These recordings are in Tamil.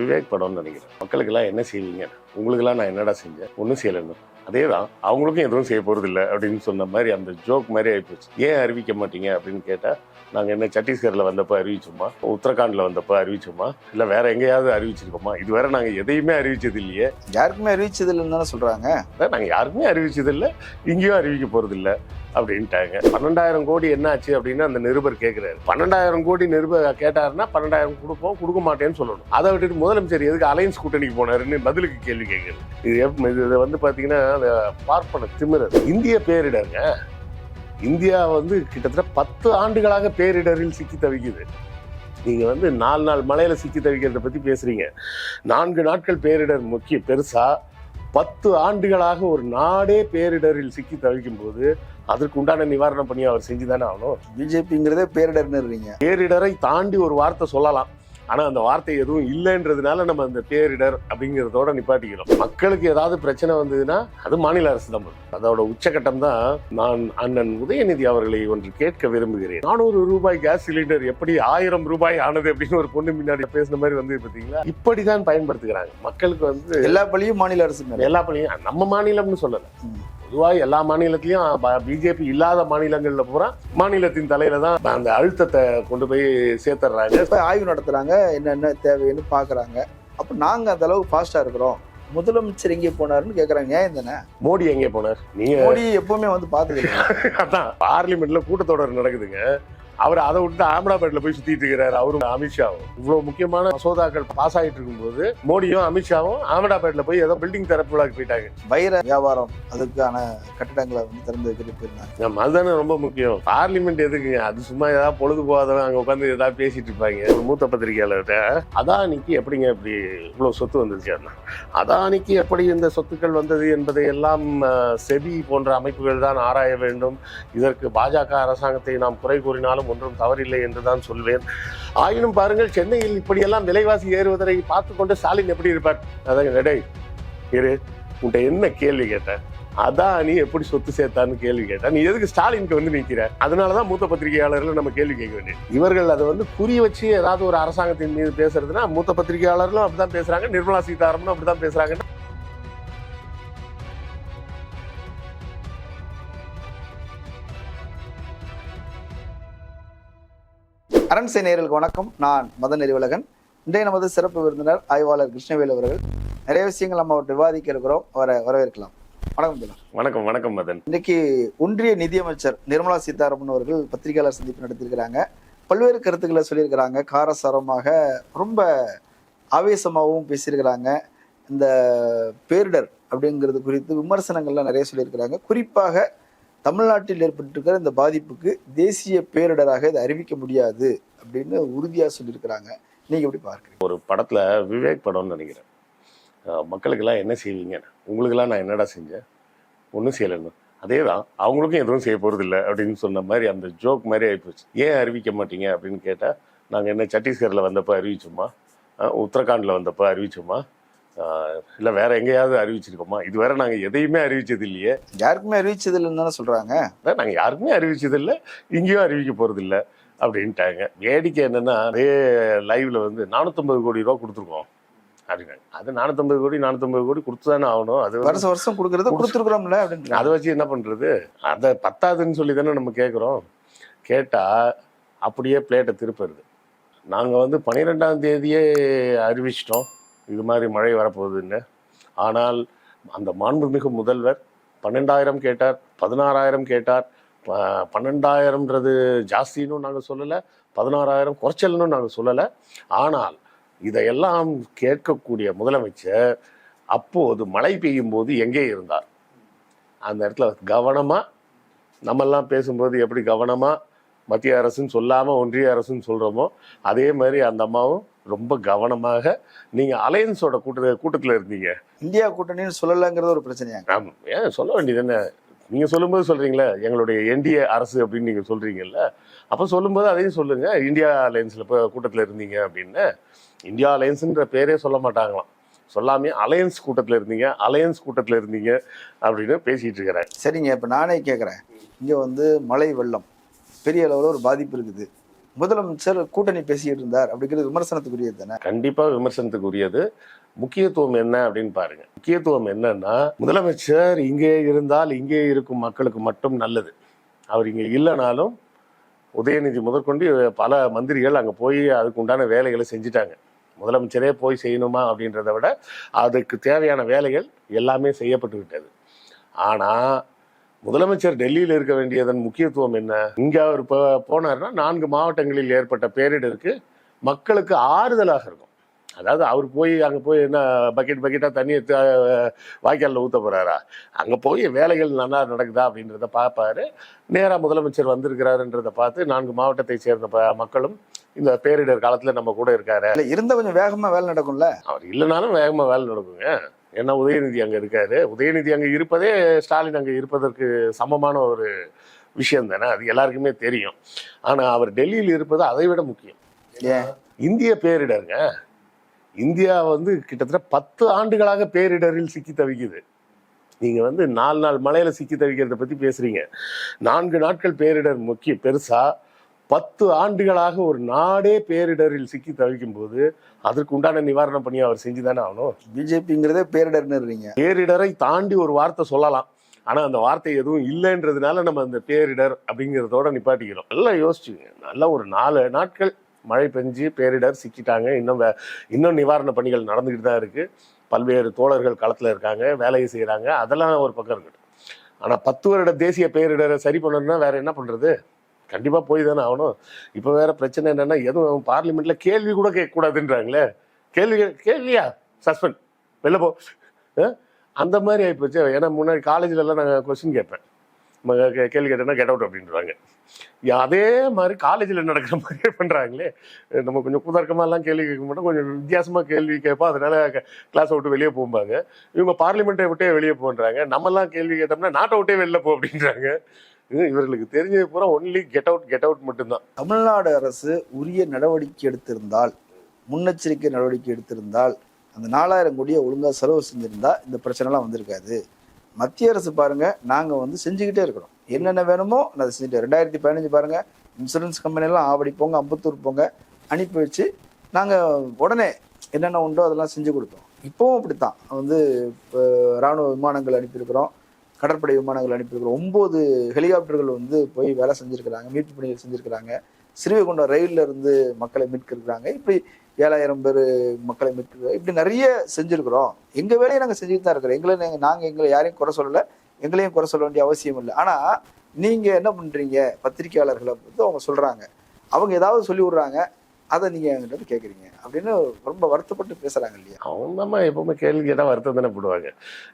விவேக் படம்னு நினைக்கிறேன். மக்களுக்கெல்லாம் என்ன செய்வீங்க, உங்களுக்கெல்லாம் நான் என்னடா செஞ்சேன், ஒன்றும் செய்யலைன்னு. அதே தான் அவங்களுக்கும் எதுவும் செய்ய போகிறது இல்லை அப்படின்னு சொன்ன மாதிரி அந்த ஜோக் மாதிரி ஆகிப்போச்சு. ஏன் அறிவிக்க மாட்டீங்க அப்படின்னு கேட்டால், நாங்கள் என்ன சத்தீஸ்கரில் வந்தப்போ அறிவிச்சோமா, உத்தரகாண்டில் வந்தப்போ அறிவிச்சோமா, இல்லை வேற எங்கேயாவது அறிவிச்சிருக்கோமா? இதுவரை நாங்கள் எதையுமே அறிவிச்சது இல்லையே. யாருக்குமே அறிவிச்சது இல்லைன்னு தானே சொல்கிறாங்க. நாங்கள் யாருக்குமே அறிவிச்சது இல்லை, இங்கேயும் அறிவிக்க போகிறது இல்லை அப்படின்ட்டாங்க. 12,000 கோடி என்ன ஆச்சு அப்படின்னு அந்த நிருபர் கேட்கிறாரு. 12,000 கோடி நிருபர் கேட்டாருன்னா 12,000 கொடுப்போம், கொடுக்க மாட்டேன்னு சொல்லணும். அதை விட்டுட்டு முதலமைச்சர் எதுக்கு அலையன்ஸ் கூட்டணிக்கு போனாருன்னு பதிலுக்கு கேள்வி கேட்குறது. இது வந்து பார்த்தீங்கன்னா பார்ப்பன திமிரர். இந்திய பேரிடருங்க. இந்தியா வந்து கிட்டத்தட்ட 10 ஆண்டுகளாக பேரிடரில் சிக்கி தவிக்குது. நீங்க வந்து 4 நாள் மழையில சிக்கி தவிக்கிறத பத்தி பேசுறீங்க. 4 நாட்கள் பேரிடர் முக்கிய பெருசா, 10 ஆண்டுகளாக ஒரு நாடே பேரிடரில் சிக்கி தவிக்கும் போது அதற்கு உண்டான நிவாரண பணியை அவர் செஞ்சுதானே ஆகணும். பிஜேபிங்கிறதே பேரிடர்னு. பேரிடரை தாண்டி ஒரு வார்த்தை சொல்லலாம், ஆனா அந்த வார்த்தை எதுவும் இல்லைன்றதுனால நம்ம அந்த பேரிடர் அப்படிங்கிறதோட நிப்பாட்டிக்கிறோம். மக்களுக்கு ஏதாவது பிரச்சனை வந்ததுன்னா அது மாநில அரசு தான். அதோட உச்சகட்டம் தான். நான் அண்ணன் உதயநிதி அவர்களை ஒன்று கேட்க விரும்புகிறேன். 400 ரூபாய் கேஸ் சிலிண்டர் எப்படி 1000 ரூபாய் ஆனது அப்படின்னு ஒரு பொண்ணு முன்னாடி பேசின மாதிரி வந்து பாத்தீங்களா, இப்படிதான் பயன்படுத்துகிறாங்க. மக்களுக்கு வந்து எல்லா பள்ளியும் மாநில அரசு, எல்லா பள்ளியும் நம்ம மாநிலம்னு சொல்லல, பொதுவாக எல்லா மாநிலத்திலையும் பிஜேபி இல்லாத மாநிலங்கள்ல பூரா மாநிலத்தின் தலையில தான் அந்த அழுத்தத்தை கொண்டு போய் சேர்த்துறாங்க. இப்ப ஆய்வு நடத்துறாங்க, என்னென்ன தேவைன்னு பாக்குறாங்க. அப்ப நாங்க அந்த அளவுக்கு ஃபாஸ்டா இருக்கிறோம். முதலமைச்சர் எங்கே போனாருன்னு கேக்குறாங்க. ஏன் தானே மோடி எங்கே போனார்? நீங்க மோடி எப்பவுமே வந்து பாத்துக்கீங்க. அதான் பார்லிமெண்ட்ல கூட்டத்தொடர் நடக்குதுங்க. அவர் அதை விட்டு அகமதாபாத்ல போய் சுத்திட்டு இருக்கிறாரு. அவரும் அமித்ஷாவும் இவ்வளவு முக்கியமான மசோதாக்கள் பாஸ் ஆகிட்டு இருக்கும்போது மோடியும் அமித்ஷாவும் அகமதாபாத்ல போய் ஏதோ பில்டிங் திறப்பு விழாக்கு போயிட்டாங்க. வைர வியாபாரம் அதுக்கான கட்டிடங்களை வந்து திறந்து வைக்கிட்டு போயிருந்தாங்க. அதுதானே ரொம்ப முக்கியம். பார்லிமெண்ட் எதுக்குங்க? அது சும்மா ஏதாவது பொழுது போகாதவங்க அங்க உட்காந்து ஏதாவது பேசிட்டு இருப்பாங்க. ஒரு மூத்த பத்திரிகையாளர்கிட்ட அதானிக்கு எப்படிங்க இப்படி இவ்வளவு சொத்து வந்துருச்சு, அதானிக்கு எப்படி இந்த சொத்துக்கள் வந்தது என்பதை எல்லாம் செபி போன்ற அமைப்புகள் தான் ஆராய வேண்டும். இதற்கு பாஜக அரசாங்கத்தை நாம் குறை கூறினாலும் ஒன்றும் தவறில்லை என்றுதான் சொல்வேன். ஆயினும் பாருங்கள், சென்னையில் இப்படியெல்லாம் விலைவாசி ஏறுவதை பார்த்து கொண்டு ஸ்டாலின் எப்படி இருப்பார்? அதான் இரு, உன்ட்ட என்ன கேள்வி கேட்டேன், அதானி எப்படி சொத்து சேர்த்தான்னு கேள்வி கேட்டா, நீ எதுக்கு ஸ்டாலினுக்கு வந்து நிற்கிற? அதனாலதான் மூத்த பத்திரிகையாளர்கள் நம்ம கேள்வி கேட்க வேண்டியது. இவர்கள் அதை வந்து குறி வச்சு ஏதாவது ஒரு அரசாங்கத்தின் மீது பேசுறதுன்னா மூத்த பத்திரிகையாளர்களும் அப்படிதான் பேசுறாங்க, நிர்மலா சீதாராமனும் அப்படிதான் பேசுறாங்க. அரண்சை நேயர்களுக்கு வணக்கம். நான் மதன் நெறிவலகன். இன்றைய நமது சிறப்பு விருந்தினர் ஆய்வாளர் கிருஷ்ணவேல் அவர்கள். நிறைய விஷயங்கள் நம்ம அவர்கிட்ட விவாதிக்க இருக்கிறோம். அவரை வரவேற்கலாம். வணக்கம். வணக்கம். வணக்கம் மதன். இன்னைக்கு ஒன்றிய நிதியமைச்சர் நிர்மலா சீதாராமன் அவர்கள் பத்திரிகையாளர் சந்திப்பு நடத்தியிருக்கிறாங்க. பல்வேறு கருத்துக்களை சொல்லியிருக்கிறாங்க. காரசாரமாக ரொம்ப ஆவேசமாகவும் பேசியிருக்கிறாங்க. இந்த பேரிடர் அப்படிங்கிறது குறித்து விமர்சனங்கள்லாம் நிறைய சொல்லியிருக்கிறாங்க. குறிப்பாக தமிழ்நாட்டில் ஏற்பட்டிருக்கிற இந்த பாதிப்புக்கு தேசிய பேரிடராக இதை அறிவிக்க முடியாது அப்படின்னு உறுதியாக சொல்லியிருக்கிறாங்க. நீங்க எப்படி பார்க்குறீங்க? ஒரு படத்துல விவேக் படம்னு நினைக்கிறேன். மக்களுக்கெல்லாம் என்ன செய்வீங்க, உங்களுக்கெல்லாம் நான் என்னடா செஞ்சேன், ஒன்றும் செய்யலைன்னு. அதே தான் அவங்களுக்கும் எதுவும் செய்ய போகிறது இல்லை அப்படின்னு சொன்ன மாதிரி அந்த ஜோக் மாதிரி ஆகிப்போச்சு. ஏன் அறிவிக்க மாட்டீங்க அப்படின்னு கேட்டால், நாங்கள் என்ன சத்தீஸ்கரில் வந்தப்போ அறிவிச்சோமா, உத்தரகாண்டில் வந்தப்போ அறிவிச்சோமா, இல்லை வேற எங்கேயாவது அறிவிச்சிருக்கோமா? இதுவரை நாங்கள் எதையுமே அறிவிச்சது இல்லையே. யாருக்குமே அறிவிச்சது இல்லைன்னு தானே சொல்றாங்க. நாங்கள் யாருக்குமே அறிவிச்சது இல்லை, இங்கேயும் அறிவிக்க போகிறது இல்லை அப்படின்ட்டாங்க. வேடிக்கை என்னன்னா, அதே லைவ்ல வந்து 450 கோடி ரூபா கொடுத்துருக்கோம் அப்படின்னாங்க. அது 450 கோடி கொடுத்து தானே ஆகணும். அது வருஷம் வருஷம் கொடுக்கறத கொடுத்துருக்குறோம்ல அப்படின்னு. அதை வச்சு என்ன பண்றது? அதை பத்தாதுன்னு சொல்லி தானே நம்ம கேட்குறோம். கேட்டால் அப்படியே பிளேட்டை திருப்புறது. நாங்கள் வந்து 12ஆம் தேதியே அறிவிச்சிட்டோம் இது மாதிரி மழை வரப்போகுதுன்னு. ஆனால் அந்த மாண்புமிகு முதல்வர் 12,000 கேட்டார், 16,000 கேட்டார். 12,000ன்றது ஜாஸ்தின்னு நாங்கள் சொல்லலை, 16,000 குறைச்சல்னு நாங்கள் சொல்லலை. ஆனால் இதையெல்லாம் கேட்கக்கூடிய முதலமைச்சர் அப்போது மழை பெய்யும் போது எங்கே இருந்தார்? அந்த இடத்துல கவனமாக, நம்மெல்லாம் பேசும்போது எப்படி கவனமாக மத்திய அரசுன்னு சொல்லாமல் ஒன்றிய அரசுன்னு சொல்கிறோமோ அதே மாதிரி அந்த அம்மாவும் ரொம்ப கவனமாக, நீங்கள் அலையன்ஸோட கூட்டத்தில் இருந்தீங்க, இந்தியா கூட்டணின்னு சொல்லலைங்கிறது ஒரு பிரச்சனையாங்க. ஆமாம், ஏன் சொல்ல வேண்டியது என்ன? நீங்கள் சொல்லும்போது சொல்கிறீங்களே எங்களுடைய என்டிஏ அரசு அப்படின்னு நீங்கள் சொல்கிறீங்கல்ல, அப்போ சொல்லும்போது அதையும் சொல்லுங்கள். இந்தியா அலையன்ஸில் இப்போ கூட்டத்தில் இருந்தீங்க அப்படின்னு. இந்தியா அலையன்ஸுன்ற பேரே சொல்ல மாட்டாங்களாம், சொல்லாமே அலையன்ஸ் கூட்டத்தில் இருந்தீங்க, அலையன்ஸ் கூட்டத்தில் இருந்தீங்க அப்படின்னு பேசிகிட்டு இருக்கிறேன். சரிங்க, இப்போ நானே கேட்குறேன். இங்கே வந்து மழை வெள்ளம் பெரிய அளவில் ஒரு பாதிப்பு இருக்குது. முதலமைச்சர் கூட்டணி பேசிட்டு இருந்தார் அப்படிங்கிறது விமர்சனத்துக்குரியது தானே? கண்டிப்பா விமர்சனத்துக்குரியது. முக்கியத்துவம் என்ன அப்படின்னு பாருங்க. முக்கியத்துவம் என்னன்னா, முதலமைச்சர் இங்கே இருந்தால் இங்கே இருக்கும் மக்களுக்கு மட்டும் நல்லது. அவர் இங்க இல்லைனாலும் உதயநிதி முதற்கொண்டு பல மந்திரிகள் அங்க போய் அதுக்கு உண்டான வேலைகளை செஞ்சுட்டாங்க. முதலமைச்சரே போய் செய்யணுமா அப்படின்றத விட அதுக்கு தேவையான வேலைகள் எல்லாமே செய்யப்பட்டு விட்டது. ஆனா முதலமைச்சர் டெல்லியில் இருக்க வேண்டியதன் முக்கியத்துவம் என்ன? இங்க அவர் போனார்னா 4 மாவட்டங்களில் ஏற்பட்ட பேரிடருக்கு மக்களுக்கு ஆறுதலாக இருக்கும். அதாவது அவர் போய் அங்கே போய் என்ன பக்கெட்டாக தண்ணி எடுத்து வாய்க்காலில் ஊற்ற போகிறாரா? அங்கே போய் வேலைகள் நல்லா நடக்குதா அப்படின்றத பார்ப்பாரு. நேராக முதலமைச்சர் வந்திருக்கிறாருன்றதை பார்த்து 4 மாவட்டத்தை சேர்ந்த மக்களும் இந்த பேரிடர் காலத்தில் நம்ம கூட இருக்காரு. இருந்த கொஞ்சம் வேகமாக வேலை நடக்கும்ல. அவர் இல்லைனாலும் வேகமாக வேலை நடக்குங்க. ஏன்னா உதயநிதி அங்கே இருக்காரு. உதயநிதி அங்கே இருப்பதே ஸ்டாலின் அங்கே இருப்பதற்கு சமமான ஒரு விஷயம் தானே, அது எல்லாருக்குமே தெரியும். ஆனால் அவர் டெல்லியில் இருப்பது அதை விட முக்கியம். இந்திய பேரிடருங்க. இந்தியா கிட்டத்தட்ட 10 ஆண்டுகளாக பேரிடரில் சிக்கி தவிக்குது. நீங்க 4 நாள் மழையில சிக்கி தவிக்கிறத பத்தி பேசுறீங்க. 4 நாட்கள் பேரிடர் முக்கிய பெருசா, 10 ஆண்டுகளாக ஒரு நாடே பேரிடரில் சிக்கி தவிக்கும் போது அதற்கு உண்டான நிவாரண பணியை அவர் செஞ்சுதானே ஆகணும். பிஜேபிங்கிறதே பேரிடர்னு. பேரிடரை தாண்டி ஒரு வார்த்தை சொல்லலாம், ஆனா அந்த வார்த்தை எதுவும் இல்லைன்றதுனால நம்ம அந்த பேரிடர் அப்படிங்கிறதோட நிப்பாட்டிக்கிறோம். நல்லா யோசிச்சுங்க. நல்லா ஒரு 4 நாட்கள் மழை பெஞ்சு பேரிடர் சிக்கிட்டாங்க. இன்னும் நிவாரண பணிகள் நடந்துக்கிட்டு தான் இருக்கு. பல்வேறு தோழர்கள் களத்தில் இருக்காங்க, வேலையை செய்கிறாங்க. அதெல்லாம் ஒரு பக்கம் இருக்கட்டும். ஆனால் 10 வருட தேசிய பேரிடரை சரி பண்ணணும்னா வேற என்ன பண்ணுறது? கண்டிப்பாக போய் தானே ஆகணும். இப்போ வேற பிரச்சனை என்னன்னா, எதுவும் பார்லிமெண்ட்ல கேள்வி கூட கேட்கக்கூடாதுன்றாங்களே. கேள்வியா சஸ்பெண்ட், வெளில போ, அந்த மாதிரி ஆகிப்போச்சு. ஏன்னா முன்னாடி காலேஜ்லலாம் நாங்கள் கொஸ்டின் கேட்பேன், கேள்வி கேட்டேன்னா கெட் அவுட் அப்படின்றாங்க. அதே மாதிரி காலேஜில் நடக்கிற மாதிரியே பண்ணுறாங்களே. நம்ம கொஞ்சம் குதர்க்கமாலாம் கேள்வி கேட்க மாட்டோம், கொஞ்சம் வித்தியாசமாக கேள்வி கேட்போம். அதனால கிளாஸை விட்டு வெளியே போகும்பாங்க. இவங்க பார்லிமெண்ட்டை விட்டே வெளியே போன்றாங்க. நம்மலாம் கேள்வி கேட்டோம்னா நாட்டை விட்டே வெளில போ அப்படின்றாங்க. இவர்களுக்கு தெரிஞ்சது பூரா ஒன்லி கெட் அவுட் மட்டும்தான். தமிழ்நாடு அரசு உரிய நடவடிக்கை எடுத்திருந்தால், முன்னெச்சரிக்கை நடவடிக்கை எடுத்திருந்தால், அந்த 4000 கோடியை ஒழுங்காக செலவு செஞ்சிருந்தா இந்த பிரச்சனைலாம் வந்திருக்காது. மத்திய அரசு பாருங்க, நாங்கள் செஞ்சுக்கிட்டே இருக்கிறோம். என்னென்ன வேணுமோ அதை செஞ்சுட்டு 2015 பாருங்க, இன்சூரன்ஸ் கம்பெனியெல்லாம் ஆவடி போங்க, அம்பத்தூர் போங்க அனுப்பி வச்சு நாங்கள் உடனே என்னென்ன உண்டோ அதெல்லாம் செஞ்சு கொடுத்தோம். இப்போவும் அப்படித்தான். இப்போ இராணுவ விமானங்கள் அனுப்பியிருக்கிறோம், கடற்படை விமானங்கள் அனுப்பியிருக்கிறோம். 9 ஹெலிகாப்டர்கள் போய் வேலை செஞ்சுருக்கிறாங்க, மீட்பு பணிகள் செஞ்சுருக்கிறாங்க. சிறுவைகுண்டம் ரயிலில் இருந்து மக்களை மீட்கிருக்கிறாங்க. இப்படி 7000 பேர் மக்களை மீட்கிருக்கிறோம். இப்படி நிறைய செஞ்சுருக்கிறோம். எங்கள் வேலையை நாங்கள் செஞ்சுட்டு தான் இருக்கிறோம். நாங்கள் எங்களை யாரையும் குறை சொல்லலை, எங்களையும் குறை சொல்ல வேண்டிய அவசியம் இல்லை. ஆனால் நீங்கள் என்ன பண்ணுறீங்க, பத்திரிகையாளர்களை அவங்க சொல்கிறாங்க, அவங்க ஏதாவது சொல்லி விடுறாங்க, அதை நீங்கள் என்கிட்ட கேட்குறீங்க அப்படின்னு ரொம்ப வருத்தப்பட்டு பேசுகிறாங்க இல்லையா? அவங்க அம்மா எப்பவுமே கேள்வி கேட்டால் வருத்தம் தானே போடுவாங்க.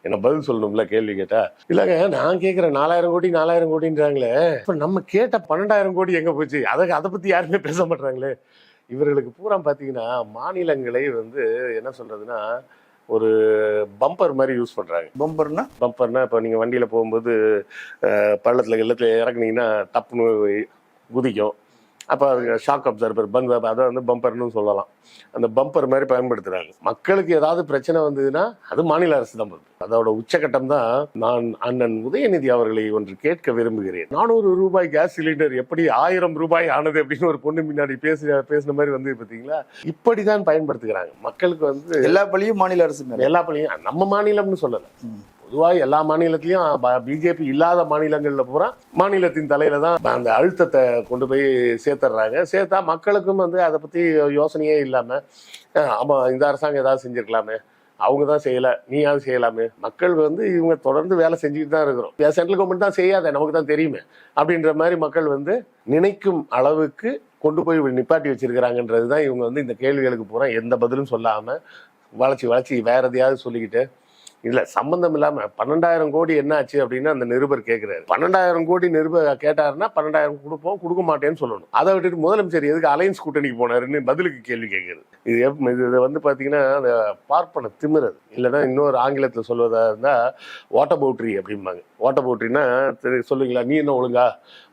என்ன பதில் சொல்லணும்ல கேள்வி கேட்டால். இல்லைங்க, நான் கேட்குறேன் 4000 கோடின்றாங்களே, இப்போ நம்ம கேட்ட 12,000 கோடி எங்கே போச்சு? அதை பற்றி யாருமே பேச மாட்டாங்களே. இவர்களுக்கு பூரா பார்த்தீங்கன்னா மாநிலங்களை என்ன சொல்கிறதுனா ஒரு பம்பர் மாதிரி யூஸ் பண்ணுறாங்க. பம்பர்னா இப்போ நீங்கள் வண்டியில் போகும்போது பள்ளத்தில் இறக்குனீங்கன்னா டப்புன்னு குதிக்கும். அப்போ அது ஷாக் அப்சர்வர் அதை பம்பர்னு சொல்லலாம். அந்த பம்பர் மாதிரி பயன்படுத்துகிறாங்க. மக்களுக்கு ஏதாவது பிரச்சனை வந்ததுன்னா அது மாநில அரசு தான் பண்ணுது. அதோட உச்சகட்டம் தான். நான் அண்ணன் உதயநிதி அவர்களை ஒன்று கேட்க விரும்புகிறேன். 400 ரூபாய் கேஸ் சிலிண்டர் எப்படி 1000 ரூபாய் ஆனது அப்படின்னு ஒரு பொண்ணு முன்னாடி பேசின மாதிரி பார்த்தீங்களா? இப்படிதான் பயன்படுத்துகிறாங்க. மக்களுக்கு எல்லா பள்ளியும் மாநில அரசு, எல்லா பள்ளியும் நம்ம மாநிலம்னு சொல்லலை, பொதுவாக எல்லா மாநிலத்திலையும் பிஜேபி இல்லாத மாநிலங்கள்ல பூரா மாநிலத்தின் தலையில தான் அந்த அழுத்தத்தை கொண்டு போய் சேர்த்துடுறாங்க. சேர்த்தா மக்களுக்கும் அதை பத்தி யோசனையே இல்லாம, ஆமா இந்த அரசாங்கம் ஏதாவது செஞ்சிருக்கலாமே, அவங்க தான் செய்யல, நீயாவது செய்யலாமே. மக்கள் இவங்க தொடர்ந்து வேலை செஞ்சுட்டு தான் இருக்கிறோம், சென்ட்ரல் கவர்மெண்ட் தான் செய்யாத, நமக்கு தான் தெரியுமே அப்படின்ற மாதிரி மக்கள் நினைக்கும் அளவுக்கு கொண்டு போய் நிப்பாட்டி வச்சிருக்கிறாங்கன்றது தான். இவங்க இந்த கேள்விகளுக்கு பூரா எந்த பதிலும் சொல்லாம வளைச்சி வேற எதையாவது சொல்லிக்கிட்டு, இல்ல சம்பந்தம் இல்லாம 12,000 கோடி என்ன ஆச்சு அப்படின்னு அந்த நிருபர் கேட்கிறாரு. 12,000 கோடி நிருபர் கேட்டாருன்னா 12,000 கொடுப்போம், கொடுக்க மாட்டேன்னு சொல்லணும். அதை விட்டுட்டு முதலமைச்சர் எதுக்கு அலையன்ஸ் கூட்டணிக்கு போனாருன்னு பதிலுக்கு கேள்வி கேட்கிறது. இது பாத்தீங்கன்னா அந்த பார்ப்பன திமிரது. இல்லைன்னா இன்னொரு ஆங்கிலத்தில் சொல்வதா இருந்தா வாட்டர் பவுட்ரி அப்படிம்பாங்க. வாட்டர் பவுட்ரின்னா சொல்லுவீங்களா, நீ என்ன ஒழுங்கா,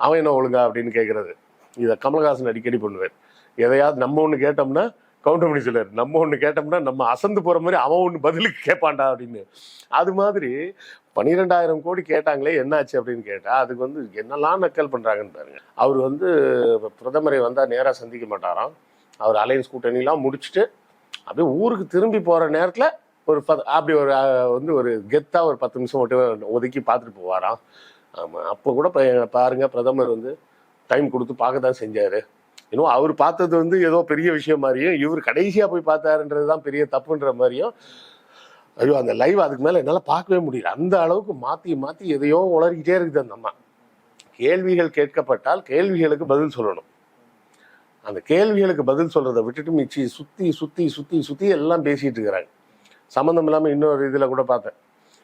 அவன் என்ன ஒழுங்கா அப்படின்னு கேட்கறது. இதை கமலஹாசன் அடிக்கடி பண்ணுவார். எதையாவது நம்ம ஒண்ணு கேட்டோம்னா கவுண்டர் பண்ணி சொல்லாரு, நம்ம ஒன்று கேட்டோம்னா நம்ம அசந்து போகிற மாதிரி அவன் ஒன்று பதிலுக்கு கேட்பான்டா அப்படின்னு. அது மாதிரி 12,000 கோடி கேட்டாங்களே என்னாச்சு அப்படின்னு கேட்டா அதுக்கு வந்து என்னெல்லாம் நக்கல் பண்றாங்கன்னு பாருங்க. அவர் வந்து பிரதமரை வந்தா நேரா சந்திக்க மாட்டாராம். அவர் அலையன்ஸ் கூட்டணிலாம் முடிச்சுட்டு அப்படியே ஊருக்கு திரும்பி போற நேரத்துல ஒரு அப்படி ஒரு வந்து ஒரு கெத்தா ஒரு 10 நிமிஷம் மட்டும் ஒதுக்கி பார்த்துட்டு போவாராம். ஆமா, அப்போ கூட பாருங்க பிரதமர் வந்து டைம் கொடுத்து பார்க்க தான் செஞ்சாரு. இன்னும் அவர் பார்த்தது வந்து ஏதோ பெரிய விஷயம் மாதிரியும் இவர் கடைசியா போய் பார்த்தாருன்றதுதான் பெரிய தப்புன்ற மாதிரியும். ஐயோ, அந்த லைவ் அதுக்கு மேல என்னால பார்க்கவே முடியல. அந்த அளவுக்கு மாத்தி மாத்தி எதையோ உளறிக்கிட்டே இருக்குது அந்த அம்மா. கேள்விகள் கேட்கப்பட்டால் கேள்விகளுக்கு பதில் சொல்லணும். அந்த கேள்விகளுக்கு பதில் சொல்றதை விட்டுட்டு மிச்சி சுத்தி சுத்தி சுத்தி சுத்தி எல்லாம் பேசிட்டு இருக்கிறாங்க. சம்மந்தம் இல்லாம இன்னொரு இதுல கூட பார்த்தேன்,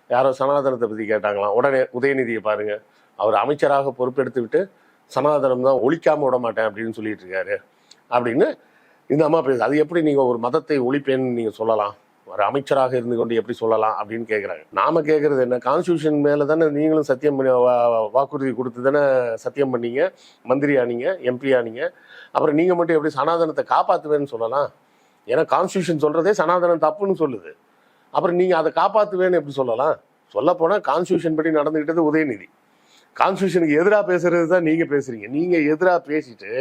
யாரோ சனாதனத்தை பத்தி கேட்டாங்களாம். உடனே உதயநிதியை பாருங்க, அவர் அமைச்சராக பொறுப்பெடுத்து விட்டு சனாதனம் தான் ஒழிக்காம விட மாட்டேன் அப்படின்னு சொல்லிட்டு இருக்காரு அப்படின்னு இந்த அம்மா பேசு. அது எப்படி நீங்க ஒரு மதத்தை ஒழிப்பேன்னு நீங்க சொல்லலாம், ஒரு அமைச்சராக இருந்து கொண்டு எப்படி சொல்லலாம் அப்படின்னு கேட்குறாங்க. நாம கேட்கறது என்ன, கான்ஸ்டியூஷன் மேல தானே நீங்களும் சத்தியம் பண்ணி வாக்குறுதி கொடுத்து தானே சத்தியம் பண்ணீங்க, மந்திரி ஆனீங்க, எம்பி ஆனீங்க. அப்புறம் நீங்க மட்டும் எப்படி சனாதனத்தை காப்பாற்றுவேன்னு சொல்லலாம்? ஏன்னா கான்ஸ்டியூஷன் சொல்றதே சனாதனம் தப்புன்னு சொல்லுது. அப்புறம் நீங்க அதை காப்பாற்றுவேன்னு எப்படி சொல்லலாம்? சொல்ல போனா கான்ஸ்டியூஷன் படி நடந்துகிட்டது உதயநிதி. கான்ஸ்டியூஷனுக்கு எதிராக பேசுறது தான் நீங்க பேசுறீங்க. நீங்க எதிராக பேசிட்டு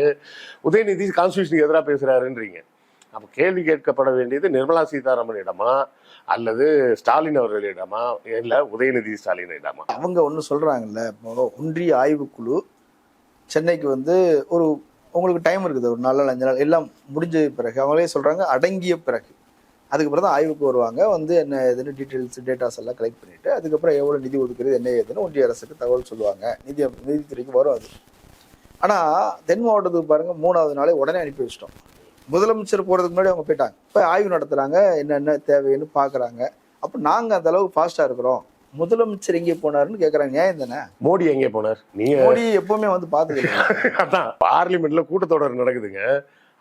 உதயநிதி கான்ஸ்டியூஷனுக்கு எதிராக பேசுறாருன்றீங்க. அப்போ கேள்வி கேட்கப்பட வேண்டியது நிர்மலா சீதாராமனிடமா அல்லது ஸ்டாலின் அவர்களிடமா இல்லை உதயநிதி ஸ்டாலினிடமா? அவங்க ஒன்று சொல்றாங்கல்ல, இப்போ ஒன்றிய ஆய்வுக்குழு சென்னைக்கு வந்து ஒரு உங்களுக்கு டைம் இருக்குது, ஒரு 4 நாள் 5 நாள் எல்லாம் முடிஞ்ச பிறகு அவங்களே சொல்றாங்க அடங்கிய பிறகு அதுக்கப்புறம் தான் ஆய்வுக்கு வருவாங்க. வந்து என்ன ஏதுன்னு டீட்டெயில்ஸ் டேட்டாஸ் எல்லாம் கலெக்ட் பண்ணிட்டு அதுக்கப்புறம் எவ்வளோ நிதி ஒதுக்குறது என்ன ஏதுன்னு ஒன்றிய அரசுக்கு தகவல் சொல்லுவாங்க. நீதித்துறைக்கு வரும் அது. ஆனால் தென் மாவட்டத்துக்கு பாருங்க 3வது நாளே உடனே அனுப்பி வச்சிட்டோம். முதலமைச்சர் போகிறதுக்கு முன்னாடி அவங்க போயிட்டாங்க. இப்போ ஆய்வு நடத்துகிறாங்க, என்னென்ன தேவைன்னு பார்க்குறாங்க. அப்போ நாங்கள் அந்த அளவுக்கு ஃபாஸ்ட்டாக இருக்கிறோம். முதலமைச்சர் எங்கே போனாருன்னு கேட்குறாங்க. நியாயம் தானே? மோடி எங்கே போனார்? நீங்க மோடி எப்பவுமே வந்து பார்த்தது அதான் பார்லிமெண்ட்ல கூட்டத்தொடர் நடக்குதுங்க.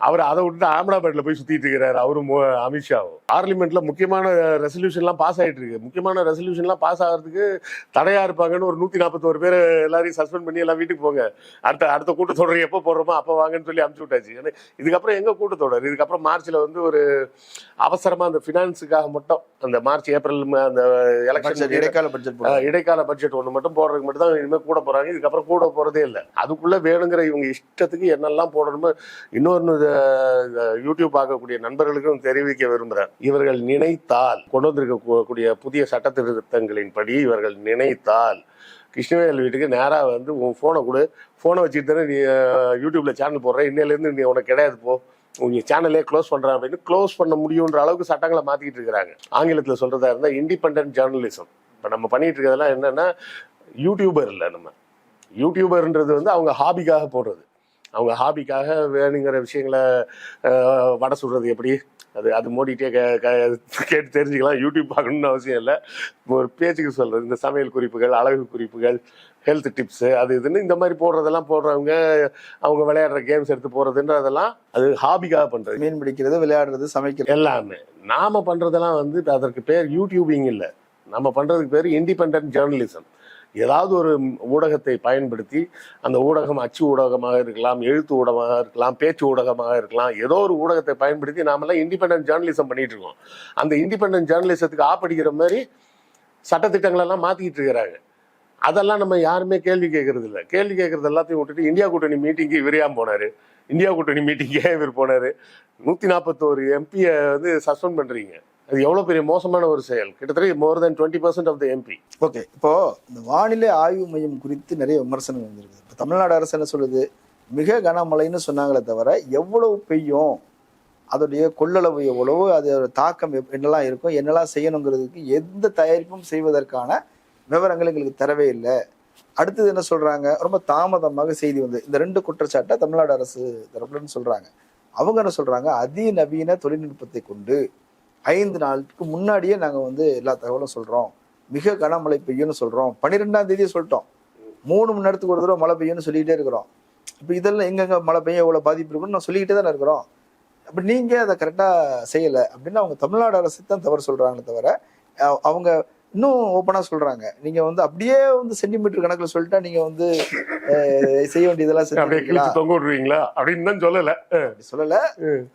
அவர் அதை விட்டுட்டு அகமதாபாத்ல போய் சுத்திட்டு இருக்கிறாரு அவரும் அமித்ஷாவும். பார்லிமெண்ட்ல முக்கியமான ரெசல்யூஷன்லாம் பாஸ் ஆயிட்டு இருக்கு. முக்கியமான ரெசல்யூஷன்லாம் பாஸ் ஆகிறதுக்கு தடையா இருப்பாங்கன்னு ஒரு 141 பேர் எல்லாரையும் சஸ்பெண்ட் பண்ணி எல்லாம் வீட்டுக்கு போங்க, அடுத்த கூட்டத்தொடர் எப்போ போடுறோமோ அப்போ வாங்கன்னு சொல்லி அனுப்பிச்சு விட்டாச்சு. ஏன்னா இதுக்கப்புறம் எங்க கூட்டத்தொடர்? இதுக்கப்புறம் மார்ச்ல வந்து ஒரு அவசரமா அந்த பினான்ஸுக்காக மட்டும் அந்த மார்ச் ஏப்ரல் அந்த எலெக்ஷன் இடைக்கால பட்ஜெட் ஒன்று மட்டும் போடுறதுக்கு மட்டும் தான் இனிமேல் கூட போறாங்க. இதுக்கப்புறம் கூட போறதே இல்லை. அதுக்குள்ள வேணுங்கிற இவங்க இஷ்டத்துக்கு என்னெல்லாம் போடணுமோ. இன்னொரு யூடியூப் பார்க்கக்கூடிய நண்பர்களுக்கும் தெரிவிக்க விரும்புகிறேன், இவர்கள் நினைத்தால் கொண்டு வந்திருக்கக்கூடிய புதிய சட்ட திருத்தங்களின் படி இவர்கள் நினைத்தால் கிருஷ்ணவேல் வீட்டுக்கு நேராக வந்து உன் ஃபோனை கொடு, ஃபோனை வச்சுட்டு தானே நீ யூடியூப்ல சேனல் போடுற, இன்னையிலேருந்து நீ உனக்கு கிடையாது போ, உங்க சேனலே க்ளோஸ் பண்றான் அப்படின்னு க்ளோஸ் பண்ண முடியுன்ற அளவுக்கு சட்டங்களை மாத்திக்கிட்டு இருக்கிறாங்க. ஆங்கிலத்தில் சொல்றதா இருந்தால் இண்டிபெண்டன்ட் ஜேர்னலிசம். இப்போ நம்ம பண்ணிட்டு இருக்கிறதெல்லாம் என்னன்னா, யூடியூபர் இல்லை, நம்ம யூடியூபர்ன்றது வந்து அவங்க ஹாபிக்காக போடுறது. அவங்க ஹாபிக்காக வேணுங்கிற விஷயங்களை வடை சுடுறது எப்படி, அது மோடிட்டே கேட்டு தெரிஞ்சுக்கலாம். யூடியூப் பார்க்கணும்னு அவசியம் இல்லை. ஒரு பேச்சுக்கு சொல்றது, இந்த சமையல் குறிப்புகள், அழகு குறிப்புகள், ஹெல்த் டிப்ஸு, அது இதுன்னு இந்த மாதிரி போடுறதெல்லாம் போடுறவங்க, அவங்க விளையாடுற கேம்ஸ் எடுத்து போடுறதுன்றதெல்லாம் அது ஹாபிக்காக பண்றது. மீன் பிடிக்கிறது, விளையாடுறது, சமைக்கிறது எல்லாமே. நாம பண்றதெல்லாம் வந்து அதற்கு பேர் யூடியூபிங் இல்லை, நம்ம பண்றதுக்கு பேர் இண்டிபெண்டன்ட் ஜேர்னலிசம். ஏதாவது ஒரு ஊடகத்தை பயன்படுத்தி, அந்த ஊடகம் அச்சு ஊடகமாக இருக்கலாம், எழுத்து ஊடகமாக இருக்கலாம், பேச்சு ஊடகமாக இருக்கலாம், ஏதோ ஒரு ஊடகத்தை பயன்படுத்தி நாமெல்லாம் இண்டிபெண்டன்ட் ஜேர்னலிசம் பண்ணிட்டு இருக்கோம். அந்த இண்டிபெண்டன்ட் ஜேர்னலிசத்துக்கு ஆப்படிக்கிற மாதிரி சட்டத்திட்டங்களெல்லாம் மாத்திக்கிட்டு இருக்கிறாங்க. அதெல்லாம் நம்ம யாருமே கேள்வி கேட்கறது இல்லை. கேள்வி கேட்கறது எல்லாத்தையும் விட்டுட்டு இந்தியா கூட்டணி மீட்டிங்கு இவர் ஏன் போனாரு, இந்தியா கூட்டணி மீட்டிங்கு ஏன் இவர் போனாரு, 141 எம்பியை வந்து சஸ்பெண்ட் பண்றீங்க. அது எவ்வளவு பெரிய மோசமான ஒரு செயல். கிட்டத்தட்ட more than 20% of the MP. Okay, இப்போ இந்த வானிலை ஆய்வு மையம் குறித்து நிறைய விமர்சனம் வந்திருக்கு. இப்போ தமிழ்நாடு அரசு என்ன சொல்லுது, மிக கனமழைன்னு சொன்னாங்களே தவிர எவ்வளவு பெய்யும், அதோடைய கொள்ளளவு எவ்வளவு, அதோட தாக்கம் என்னெல்லாம் இருக்கும், என்னெல்லாம் செய்யணுங்கிறதுக்கு எந்த தயாரிப்பும் செய்வதற்கான விவரங்கள் எங்களுக்கு தரவே இல்லை. அடுத்தது என்ன சொல்றாங்க, ரொம்ப தாமதமாக செய்தி வந்து இந்த 2 குற்றச்சாட்டை தமிழ்நாடு அரசு தரப்புலன்னு சொல்றாங்க. அவங்க என்ன சொல்றாங்க, அதிநவீன தொழில்நுட்பத்தை கொண்டு 5 நாளுக்கு முன்னாடியே நாங்கள் வந்து எல்லா தகவலும் சொல்கிறோம், மிக கனமழை பெய்யும்னு சொல்கிறோம், 12ஆம் தேதியே சொல்லிட்டோம், 3 மணி நேரத்துக்கு ஒரு தடவை மழை பெய்யும்னு சொல்லிக்கிட்டே இருக்கிறோம். இப்போ இதெல்லாம் எங்கெங்க மழை பெய்யும் எவ்வளோ பாதிப்பு இருக்குன்னு நான் சொல்லிக்கிட்டே தானே இருக்கிறோம். அப்போ நீங்கள் அதை கரெக்டாக செய்யலை அப்படின்னு அவங்க தமிழ்நாடு அரசு தான் தவறு சொல்கிறாங்களே தவிர, அவங்க இன்னும் ஓப்பனாக சொல்கிறாங்க, நீங்கள் வந்து அப்படியே வந்து சென்டிமீட்டர் கணக்கில் சொல்லிட்டா நீங்கள் வந்து செய்ய வேண்டியதெல்லாம் தொங்க அப்படின்னு தான் சொல்லலை,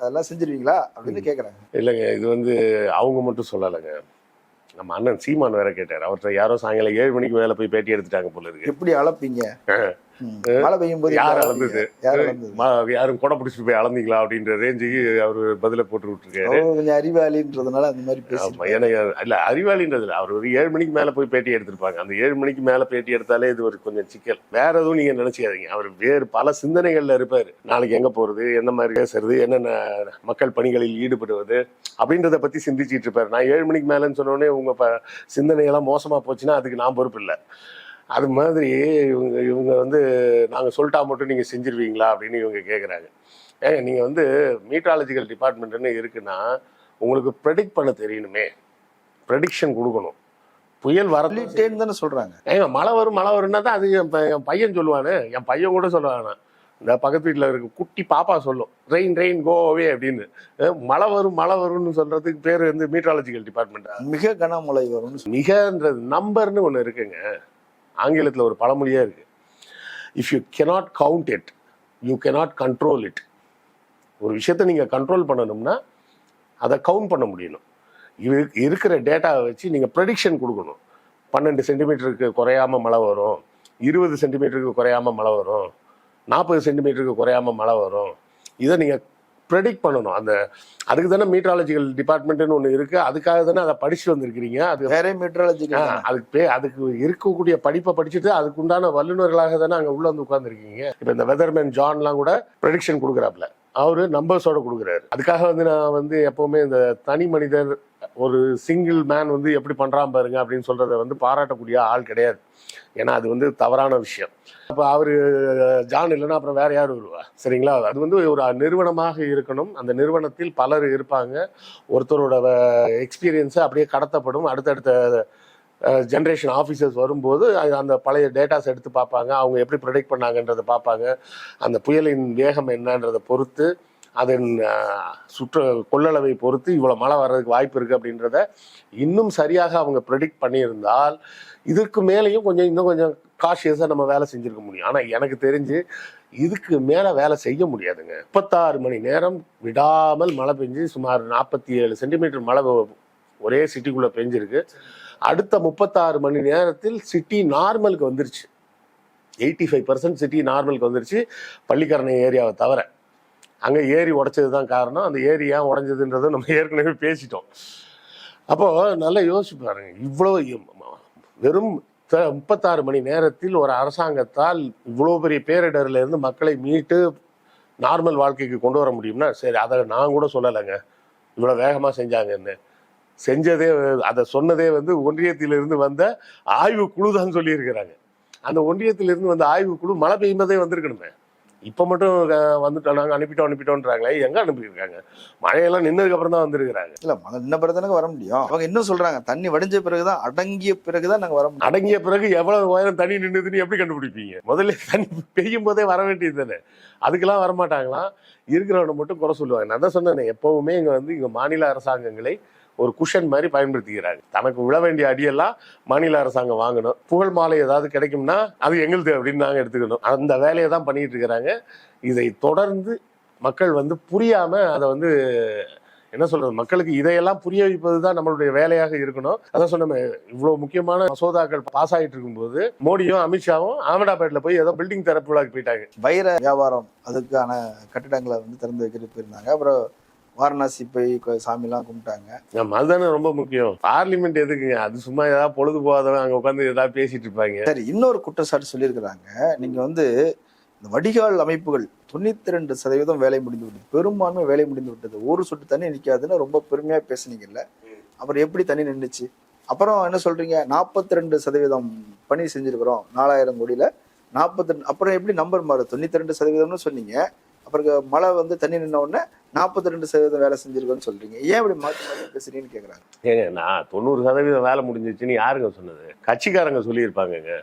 அதெல்லாம் செஞ்சிருவீங்களா அப்படின்னு கேட்குறாங்க. இல்லைங்க, இது வந்து அவங்க மட்டும் சொல்லலைங்க, நம்ம அண்ணன் சீமான் வேற கேட்டார். அவர்கிட்ட யாரோ சாயங்காலம் 7 மணிக்கு மேல போய் பேட்டி எடுத்துட்டாங்க போல இருக்கு. எப்படி அளப்பீங்க? மழை பெய்யும் போது யார் அளந்தது? யாரும் கொடை பிடிச்சிட்டு போய் அளந்தீங்களா அப்படின்ற ரேஞ்சுக்கு அவரு பதில போட்டு விட்டுருக்காரு. கொஞ்சம் அறிவாளின்றதுனால அந்த மாதிரி பேசுறேன். ஏன்னா இல்ல அறிவாளின்றதுல அவர் ஒரு 7 மணிக்கு மேல போய் பேட்டி எடுத்திருப்பாங்க. அந்த 7 மணிக்கு மேல பேட்டி எடுத்தாலே இது ஒரு கொஞ்சம் சிக்கல். வேற எதுவும் நீங்க நினைச்சுக்காதீங்க. அவர் வேறு பல சிந்தனைகள்ல இருப்பாரு. நாளைக்கு எங்க போறது, என்ன மாதிரி பேசுறது, என்னென்ன மக்கள் பணிகளில் ஈடுபடுவது அப்படின்றத பத்தி சிந்திச்சுட்டு இருப்பாரு. நான் 7 மணிக்கு மேலன்னு சொன்னோடனே உங்க சிந்தனையெல்லாம் மோசமா போச்சுன்னா அதுக்கு நான் பொறுப்பு இல்லை. அது மாதிரி இவங்க வந்து நாங்கள் சொல்லிட்டா மட்டும் நீங்கள் செஞ்சிருவீங்களா அப்படின்னு இவங்க கேட்குறாங்க. ஏங்க நீங்கள் வந்து மீட்ராலஜிக்கல் டிபார்ட்மெண்ட்டுன்னு இருக்குன்னா உங்களுக்கு ப்ரெடிக்ட் பண்ண தெரியணுமே, ப்ரெடிக்ஷன் கொடுக்கணும். புயல் வரட்டேன்னு தானே சொல்கிறாங்க. ஏங்க மழை வரும்னா தான் அது என் பையன் சொல்லுவானு, என் பையன் கூட சொல்லுவானா, இந்த பக்கத்து வீட்டில் இருக்க குட்டி பாப்பா சொல்லும் ரெயின் கோவே அப்படின்னு. மழை வரும்னு சொல்கிறதுக்கு பேர் வந்து மீட்ராலஜிக்கல் டிபார்ட்மெண்ட்டா? மிக கனமழை வரும்னு மிகன்றது நம்பர்னு ஒன்று இருக்குங்க. ஆங்கிலத்தில் ஒரு பழமொழியாக இருக்கு, if you cannot count it you cannot control it. ஒரு விஷயத்தை நீங்கள் கண்ட்ரோல் பண்ணணும்னா அதை கவுண்ட் பண்ண முடியணும். இருக்கிற டேட்டாவை வச்சு நீங்கள் ப்ரெடிக்ஷன் கொடுக்கணும். 12 சென்டிமீட்டருக்கு குறையாமல் மழை வரும், 20 சென்டிமீட்டருக்கு குறையாமல் மழை வரும், 40 சென்டிமீட்டருக்கு குறையாமல் மழை வரும். இதை நீங்கள் ப்ரெடிக்ட் பண்ணணும். அதுக்கு தானே மீட்ராலஜிக்கல் டிபார்ட்மெண்ட்னு ஒன்று இருக்கு. அதுக்காக தானே அதை படிச்சு வந்திருக்கிறீங்க. அது வேற மீட்ராலஜிக்கல் அதுக்கு இருக்கக்கூடிய படிப்பை படிச்சுட்டு அதுக்கு உண்டான வல்லுநர்களாக தானே அங்கே உள்ள வந்து உட்கார்ந்துருக்கீங்க. இப்போ இந்த வெதர்மேன் ஜான்லாம் கூட ப்ரெடிக்ஷன் கொடுக்குறாப்புல, அவரு நம்பர்ஸோட கொடுக்குறாரு. அதுக்காக வந்து நான் வந்து எப்பவுமே இந்த தனி மனிதர் ஒரு சிங்கிள் மேன் வந்து எப்படி பண்றான் பாருங்க அப்படின்னு சொல்றத வந்து பாராட்டக்கூடிய ஆள் கிடையாது. ஏன்னா அது வந்து தவறான விஷயம். அப்போ அவரு ஜான் இல்லைன்னா அப்புறம் வேற யார் வருவா? சரிங்களா? அது வந்து ஒரு நிறுவனமாக இருக்கணும். அந்த நிறுவனத்தில் பலர் இருப்பாங்க. ஒருத்தரோட எக்ஸ்பீரியன்ஸை அப்படியே கடத்தப்படும். அடுத்தடுத்த ஜென்ரேஷன் ஆஃபீஸர்ஸ் வரும்போது அந்த பழைய டேட்டாஸ் எடுத்து பார்ப்பாங்க. அவங்க எப்படி ப்ரெடிக்ட் பண்ணாங்கன்றதை பார்ப்பாங்க. அந்த புயலின் வேகம் என்னன்றதை பொறுத்து, அதன் கொள்ளளவை பொறுத்து இவ்வளோ மழை வர்றதுக்கு வாய்ப்பு இருக்குது அப்படின்றத இன்னும் சரியாக அவங்க ப்ரெடிக்ட் பண்ணியிருந்தால் இதுக்கு மேலேயும் இன்னும் கொஞ்சம் காஷியஸாக நம்ம வேலை செஞ்சுருக்க முடியும். ஆனால் எனக்கு தெரிஞ்சு இதுக்கு மேலே வேலை செய்ய முடியாதுங்க. 36 மணி நேரம் விடாமல் மழை பெஞ்சு சுமார் 47 சென்டிமீட்டர் மழை ஒரே சிட்டிக்குள்ளே பெஞ்சிருக்கு. அடுத்த 36 மணி நேரத்தில் சிட்டி நார்மலுக்கு வந்துருச்சு. 85% சிட்டி நார்மலுக்கு வந்துருச்சு, பள்ளிக்கரணை ஏரியாவை தவிர. அங்கே ஏரி உடைச்சது தான் காரணம். அந்த ஏரி ஏன் உடைஞ்சதுன்றதை நம்ம ஏற்கனவே பேசிட்டோம். அப்போது நல்லா யோசிச்சு பாருங்க, இவ்வளோ வெறும் 36 மணி நேரத்தில் ஒரு அரசாங்கத்தால் இவ்வளோ பெரிய பேரிடர்ல இருந்து மக்களை மீட்டு நார்மல் வாழ்க்கைக்கு கொண்டு வர முடியும்னா, சரி அதை நான் கூட சொல்லலைங்க இவ்வளோ வேகமாக செஞ்சாங்கன்னு. செஞ்சதே அதை சொன்னதே வந்து ஒன்றியத்திலிருந்து வந்த ஆய்வு குழு தான் சொல்லியிருக்கிறாங்க. அந்த ஒன்றியத்திலிருந்து வந்த ஆய்வு குழு மழை பெய்யும்போதே வந்திருக்கணுமே. இப்போ மட்டும் வந்துட்டோம் நாங்கள் அனுப்பிட்டோன்றாங்களே, எங்கே அனுப்பியிருக்காங்க? மழையெல்லாம் நின்னதுக்கு அப்புறம் தான் வந்திருக்கிறாங்க. இல்லை, மழை நின்ன பிறகு தானே வர முடியும். அவங்க இன்னும் சொல்றாங்க தண்ணி வடிஞ்ச பிறகுதான், அடங்கிய பிறகுதான் நாங்கள் வர முடியும். அடங்கிய பிறகு எவ்வளவு உயரம் தண்ணி நின்றுதுன்னு எப்படி கண்டுபிடிப்பீங்க? முதல்ல தண்ணி பெய்யும் போதே வர வேண்டியது தானே. அதுக்கெல்லாம் வரமாட்டாங்களாம். இருக்கிறவனை மட்டும் குறை சொல்லுவாங்க. நான் தான் சொன்னேன், எப்பவுமே இங்கே மாநில அரசாங்கங்களை ஒரு குஷன் மாதிரி பயன்படுத்திக்கிறாங்க. தனக்கு விழ வேண்டிய அடியெல்லாம் மாநில அரசாங்கம் வாங்கணும். புகழ் மாலை ஏதாவது கிடைக்கும்னா அது எங்களுது அப்படின்னு நாங்கள் எடுத்துக்கணும். அந்த வேலையை தான் பண்ணிட்டு இருக்கிறாங்க. இதை தொடர்ந்து மக்கள் வந்து புரியாம அதை வந்து என்ன சொல்றது, மக்களுக்கு இதையெல்லாம் புரிய வைப்பது தான் நம்மளுடைய வேலையாக இருக்கணும். அதான் சொன்ன இவ்வளவு முக்கியமான மசோதாக்கள் பாஸ் ஆகிட்டு இருக்கும்போது மோடியும் அமித்ஷாவும் அகமதாபாத்ல போய் ஏதோ பில்டிங் திறப்பு விழாக்கு போயிட்டாங்க. வைர வியாபாரம் அதுக்கான கட்டிடங்களை வந்து திறந்து வைக்கிறது போயிருந்தாங்க. அப்புறம் வாரணாசி போய் சாமிலாம் கும்பிட்டாங்க. அதுதானே ரொம்ப முக்கியம். பார்லிமெண்ட் எதுக்குங்க? அது சும்மா ஏதாவது பொழுது போகாதவன் அங்க உட்காந்து ஏதாவது பேசிட்டு இருப்பாங்க. சரி, இன்னொரு குற்றச்சாட்டு சொல்லியிருக்கிறாங்க. நீங்க வந்து இந்த வடிகால் அமைப்புகள் 92% வேலை முடிந்து விட்டது, பெரும்பான்மை வேலை முடிந்து விட்டது, ஒரு சொட்டு தண்ணி நிற்காதுன்னு ரொம்ப பெருமையா பேசுனீங்கல்ல. அப்புறம் எப்படி தண்ணி நின்றுச்சு? அப்புறம் என்ன சொல்றீங்க, 42% பணி செஞ்சிருக்கிறோம் 4000 கோடியில 42. அப்புறம் எப்படி நம்பர் மாறும்? 92% சொன்னீங்க. அப்புறம் மழை வந்து தண்ணி நின்ன உடனே 42% வேலை செஞ்சிருக்கோன்னு சொல்றீங்க. ஏன் இப்படி மாற்றி மாற்றி பேசுறீங்கன்னு கேட்குறாங்க. ஏங்க, நான் 90% வேலை முடிஞ்சிச்சுன்னு யாருங்க சொன்னது? கட்சிக்காரங்க சொல்லியிருப்பாங்கங்க.